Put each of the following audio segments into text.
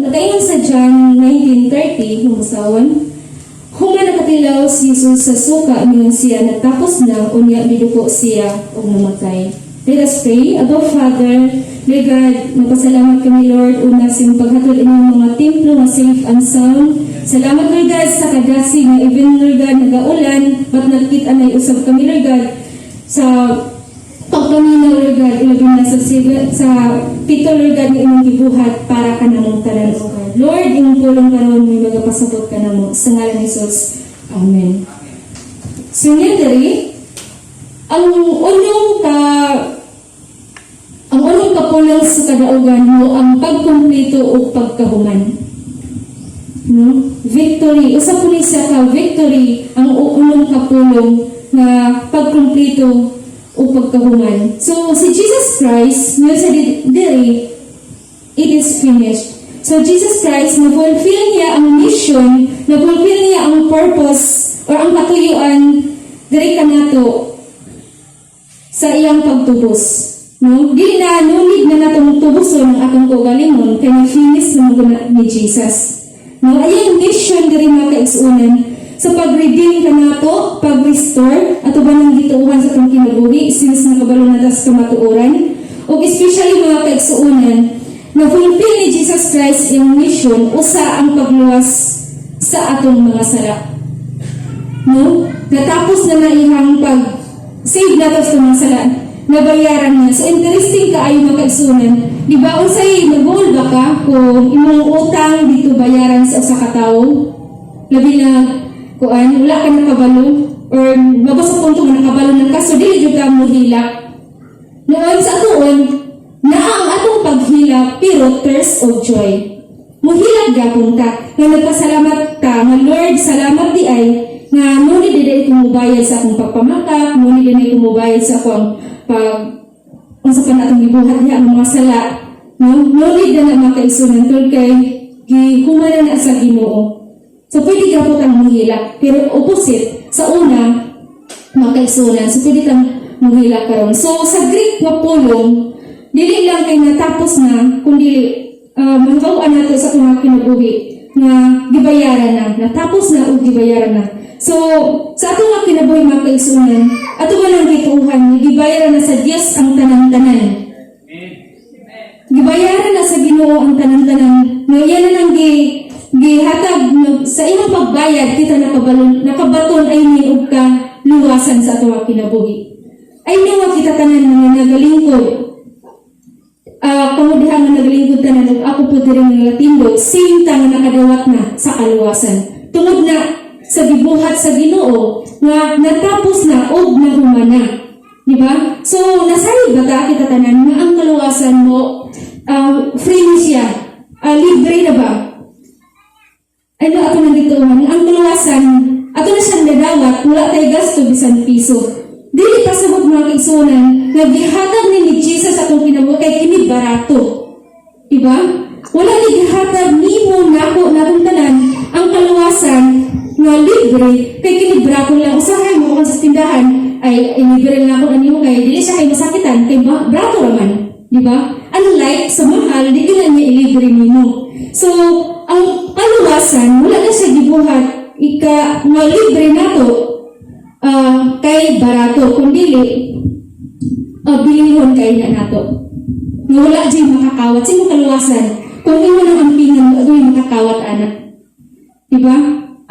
Nakaingon sa John 19:30, humusawan, human nakatilaw si Jesus sa suka, niyon siya natapos na, unya biduko siya o namatay. Let us pray. Abba Father, Lord God, magpasalamat kami Lord, una sa paghatod inyong mga templo na safe and sound. Salamat Lord God sa kadasi nga even Lord God nagaulan, but nakita na usab kami Lord God sa pagpaminaw Lord God, ilagay na sa pito Lord God na inyong gibuhat para ka namang tanan o God. Lord, inyong pulong karon may magapasabot ka na mo. Sa ngalan ni Jesus. Amen. So yan dari, ang unong kapulang sa kadaugan mo ang pagkumpleto o pagkahuman. No? Victory. Usa po ni siya ka victory ang unong kapulong na pagkumpleto o pagkahuman. So, si Jesus Christ, niya sa diri, it is finished. So, Jesus Christ, na-fulfill niya ang mission, na-fulfill niya ang purpose or ang katuyuan diri kanato sa iyang pagtubos. No? Dili na nunid na natong tubuson ang atong kaugalingon kay na-finish na mga ni Jesus. No? Ayang mission diri mga kaigsuonan sa pag-redeem ka nato, pag-restore, ato ba nang gituuhan sa itong kinabuhi, since nakabalo na tas kamatuoran, o especially mga kaigsuonan, na fulfill ni Jesus Christ yung mission, usa ang pagluwas sa atong mga sala. No? Natapos na na ihang pag-save nato sa mga sala, nabayaran niya. So, interesting ka ay mga kaigsuonan. Di ba, unsay mag-goal ba ka kung imong utang dito bayaran sa usa ka tawo? Labi na kuan, wala ka nakabalo or mabasa punto nga nakabalo ng kaso dili jud ka mo hilak. Noon sa tuon na ang atong paghilak pero tears of joy. Muhilak gapon ka nga nagpasalamat ka nga Lord, salamat di ay nga nuni di kumubayad sa akong pagpamakak, nuni di kumubayad sa akong unsa pa natong gibuhat niya ang mga sala. No? Nuni di na makaisunan tol kay gihuman na sa Ginoo. So, pwede ka po kang muhila. Pero opposite, sa una, makaisunan. So, pwede kang muhila karon. So, sa Greek nga pulong, dili lang kay natapos na, kundi manbawaan nato sa mga kinabuhi na gibayaran na. Natapos na o gibayaran na. So, sa ato nga kinabuhi mga kaisunan, ato ba nang gituuhan, gibayaran na sa Diyos ang tanang-tanan. Gibayaran na sa Ginoo ang tanang-tanan. No, yan na nang gihatag sa imong pagbayad kita nakabaton ay niog ka luwasan sa ato kinabuhi. Ay niwa kita tanan mga nagalingkod. Kamudihan nga nagalingkod tanan ako po diri nga tindog same ta nga nakadawat na sa kaluwasan. Tungod na sa gibuhat sa Ginoo nga natapos na og nahumana. Di ba? So nasayod ba kita tanan nga ang kaluwasan mo free siya. Libre na ba? Ay na ato nang gituuhan, ang kaluwasan, ato na siyang nadawat, wala tayo gasto bisan piso. Dili pa sabot mga kaigsuonan, naghihatag ni Jesus atong kinabuhi kay kini barato. Diba? Wala ni gihatag nimo nako natong tanan ang kaluwasan nga libre kay kini barato lang. Usahay mo kung sa tindahan ay libre lang ako animo kay dili siya kay masakitan kay barato raman. Diba? Unlike sa mahal, di na niya ilibre nimo. So, ang kaluwasan, wala na siya gibuhat, nga libre nato kay barato, kundi bilihon kay na nato. Nga wala dyan makakawat. Sino kaluwasan? Kung imo ng ampingan, ado'y makakawat anak. Diba?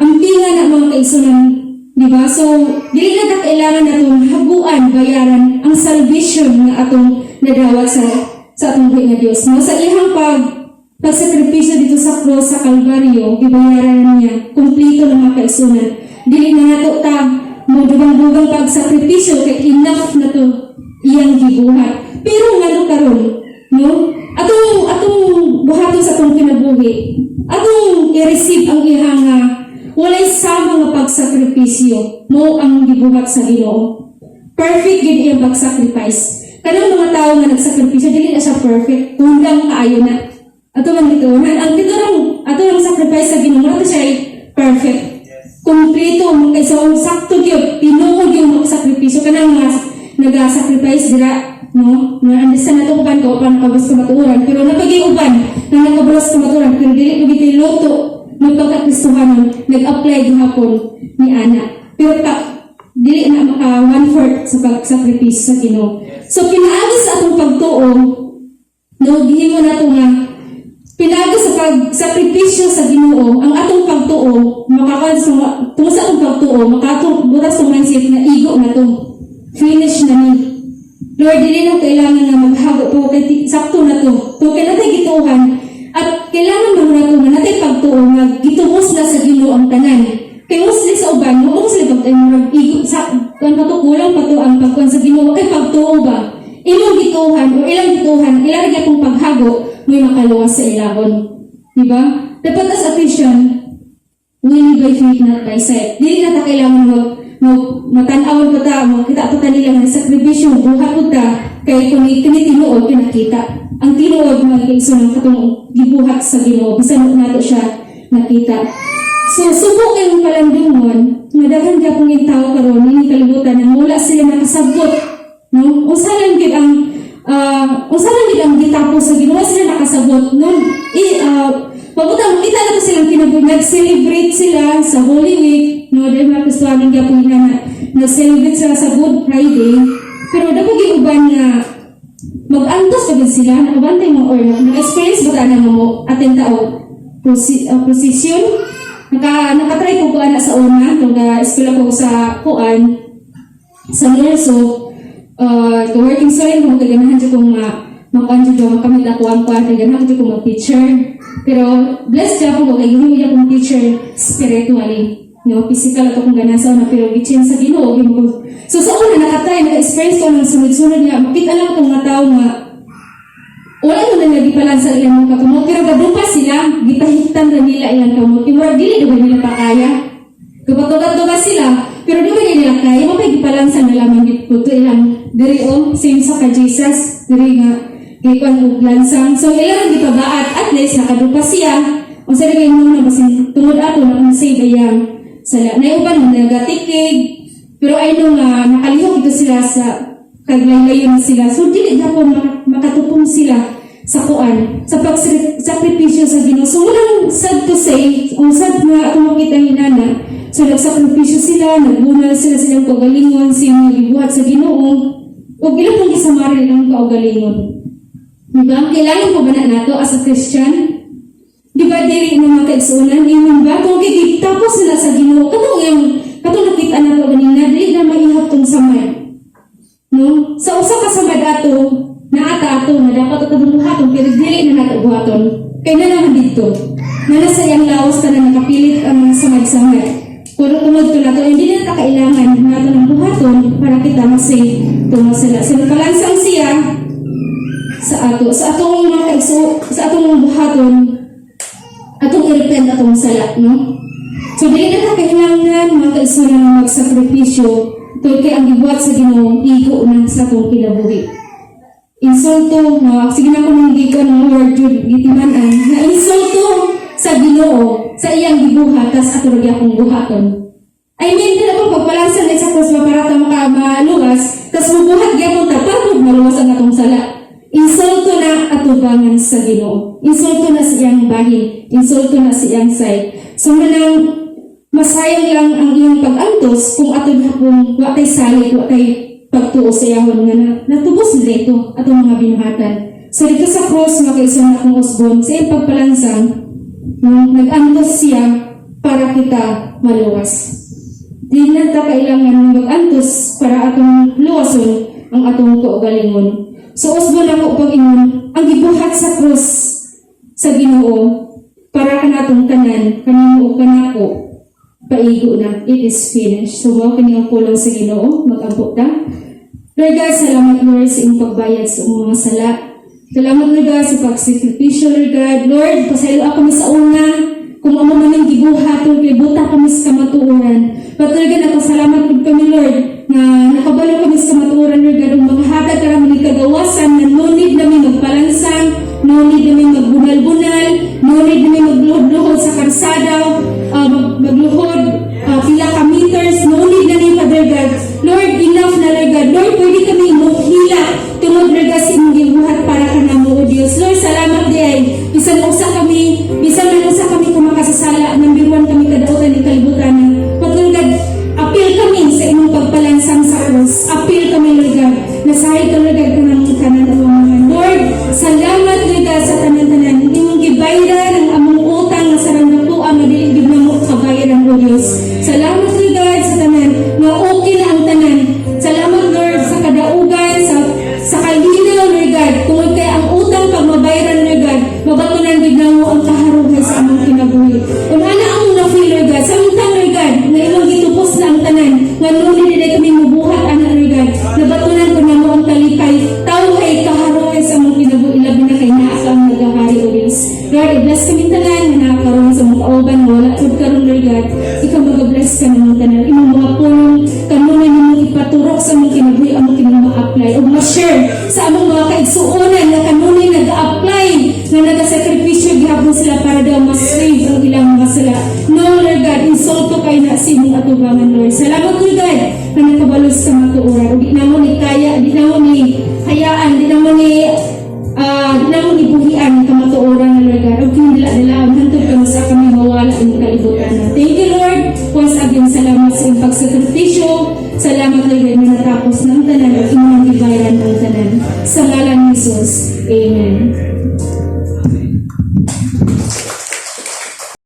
Ampingan na mga kaisunan. Diba? So, dili na kailangan natong habuan, bayaran ang salvation nga atong nadawat sa atong buhay nga Diyos. No? Sa ihang pagsakripisyo dito sa cross sa Kalbaryo, ibayaran niya, kumplito ng mga kaisunan. Dili na nato ta, dugang-dugang pagsakripisyo, kay enough na to, iyang gibuhat. Pero nga karon, no? Atong buhaton sa atong kinabuhi, atong i-receive ang ihang walay sama nga pagsakripisyo, mo ang gibuhat sa Ginoo. Perfect gid iyang pag-sacrifice. Kanang mga tao nga nagsakripisyo, dili na siya perfect, hanggang kaayo na. Ato lang dito, ang ato lang sacrifice sa Ginoo, ato siya ay perfect. Kumplito, kaysa sakto gyud, tinuod yung magsakripisyo kanang nag-sacrifice dira, no? Na-understand na ito uban ka, upan nakabulas kamatuoran, pero napagay uban na nakabulas kamatuoran, pero dili ko gito'y loto ng pagkakristuhanon, nag-apply gihapon ni Ana. Pero dili na maka 1/4 sa pagsakripisyo sa Ginoo. So pinaagi sa atong pagtuo, no, gihimo na ito nga, pinaagi sa pagsakripisyo sa Ginoo, ang atong pagtuo, tungkol sa atong pagtuo, makatulog sa mindset na igo na ito. Finish na ni. Lord, dili na kailangan na maghago po, kay sakto na to. To kaya natin gituhan, at kailangan mo na ito na natin pagtuo, nga gituhos na sa Ginoo ang tanan. Kaya mostly sa uban, noong sila pagtayo mo, igo, kung patukulang pato ang pagkuhan sa Ginoo, kay pagtuo ba? Ilang gituhan, o ilang gituhan, ilang akong paghago, may makaluwas sa ilahon. Diba? Dapat as a Christian, we live by faith, not by sight. Dili na ta kailangan matanawan pa ta, makita pa ta nila ng sakripisyo, buhat po ta, kaya kung tinitinuod, pinakita. Ang tinuod, mag-iso ng katong gibuhat sa Ginoo, bisan nato siya nakita. So, subok kayong palandungon, nadagan ka pong tao karon, hindi kalibutan, na mula sila nakasabot. No? Usalan gid ang gitapos sa Ginoo, sila nakasabot. No? Pagutang, kita na po silang kinabuhi, nag-celebrate sila sa Holy Week, no, dahil mga Kristuhanin ka po nag-celebrate sila sa Good Friday, pero dapat yung uban na mag-antos ka din sila, nakabantay mo, or nag-experience ba tayo mo ating tao, procession, nakatry po anak sa una, nag-eskwela po sa Kuan, sa Nerso, working story kung kaganahan siya kung makamit ako ang kuwan, kaganahan siya kung mag-teacher. Pero blessed siya po kay gihimo niya kong teacher spiritually. No, physical ako kung ganasa na pero gichin sa Ginoo ko. So sa una nakatry, naka-experience ko ng sunod-sunod niya. Makita lang itong mga tao nga wala mo na nagipalan sa ilang mga kamot. Pero gadupa sila, gipahitan na nila ilang kamot. Yung dili na ba nila pa kaya? Kapag sila, pero di ba nila kaya? Mapagipalan sa nalaman dito ilang diri same sa ka Jesus, diri nga kaya kung lansang. So, ilang gipabaat, at least, nakadupa siya. O sa rin mo na, basin, tungod ato, nakasave ayang sala. Naiuban mo, nagatikig. Pero ay nung nakalihok ito sila sa kaglaylayon na sila. So, dili na po makatupong sila sa kuan, sa pagsakripisyo sa Ginoo. So, walang sad to say, o sad na ako makita hinana. So, nagsakripisyo sila, nagbunal sila silang kaugalingon, silang nagibuhat sa Ginoo. O ilang pong isamarin ng kaugalingon. Diba? Kailangan po ba na nato as a Christian? Diba diri ng mga kaigsunan? Iyon ba? Kung tapos sila sa Ginoo, katong nakita na ito ganina, dili na maihap tong samay. No? Sa usa ka samay ato, na ato, na dapat ito buhaton, pero dili na nato buhaton. Kaya na naman dito, na nasa iyang lawas ka na nakapilit ang mga samay-samay. Kung tumod ko na ito, hindi na kailangan nato ng buhaton para kita masay tungo sila. Sinapalansang siya, sa atong buhaton, atong i-repent atong sala, no? So, dili na kailangan mga kaisunan na magsakripisyo to kay ang gibuhat sa Ginoo, igo na sa atong kinabuhi. Insulto, sige na kung hindi ka ng Lord Jude, gitimanan, na insulto sa Ginoo, sa iyang gibuhat, tas ato lagi akong buhaton. I mean, dila po pagpalansan na sa krus para maluwas, tas mabuhat gyapon ta para maluwas ang atong sala. Insulto na atubangan sa Ginoo. Insulto na siyang bahin. Insulto na siyang side. So, manang masayang lang ang iyong pag-antos kung ato hapong wakay salit, wakay pagtuo sa iyahon nga natubos nila ito atong mga binuhatan. So, dito sa cross, makaisang akong usbon, sa iyong pagpalansang, nag-antos siya para kita maluwas. Di na ta kailangan mag-antos para atong luwason ang atong kaugalingon. So, usbon ako pag-ingon, ang gibuhat sa krus sa Ginoo para ka natong tanan, kanino ka nako, paigo na, it is finished. So, mga kanyang kulong sa Ginoo, mag-ampok ta. Lord God, salamat Lord sa iyong pagbayad sa mga sala. Salamat Lord God sa pagsakripisyo, Lord God. Lord, pasaylo ako sa una, kung ano man ang gibuhat, kay buta kami sa kamatuoran. Patulgan ako, salamat po kami Lord, na nakabalo kami sa kamatuoran, Lord God, maghatag ka namin kagawasan na no need namin magpalansang, no need namin magbunal-bunal, no need namin magluhod-luhod sa karsada, magluhod, pila ka meters, no need namin, Father God. Lord, enough na Lord God. Lord, pwede kami imong kauban wala pud karon Lord God, ikaw mag-bless ka namang tanan. Imong mga pulong kanunay nimong ipaturok sa among kinabuhi, among kinang ma-apply o ma-share sa among mga kaigsuonan na kanunay nag-apply na nagasakripisyo gihapon sila para daw ma-save ang ilang mga sala. No Lord God, insulto kay na sa imong atubangan Lord. Salamat Lord God na nakabalos ka matuoran. Di na mo ni kaya, di na mo ni hayaan, di na mo ni ibuhian ka matuoran na Lord God. O kinila ang hantod ka sa kami mawala ang kaibutan na. Thank you Lord. Once again, salamat sa iyong pagsakripisyo. Salamat Lord God na natapos ng tanan at inyong ibayan ng tanan. Sa ngalan ni Jesus. Amen.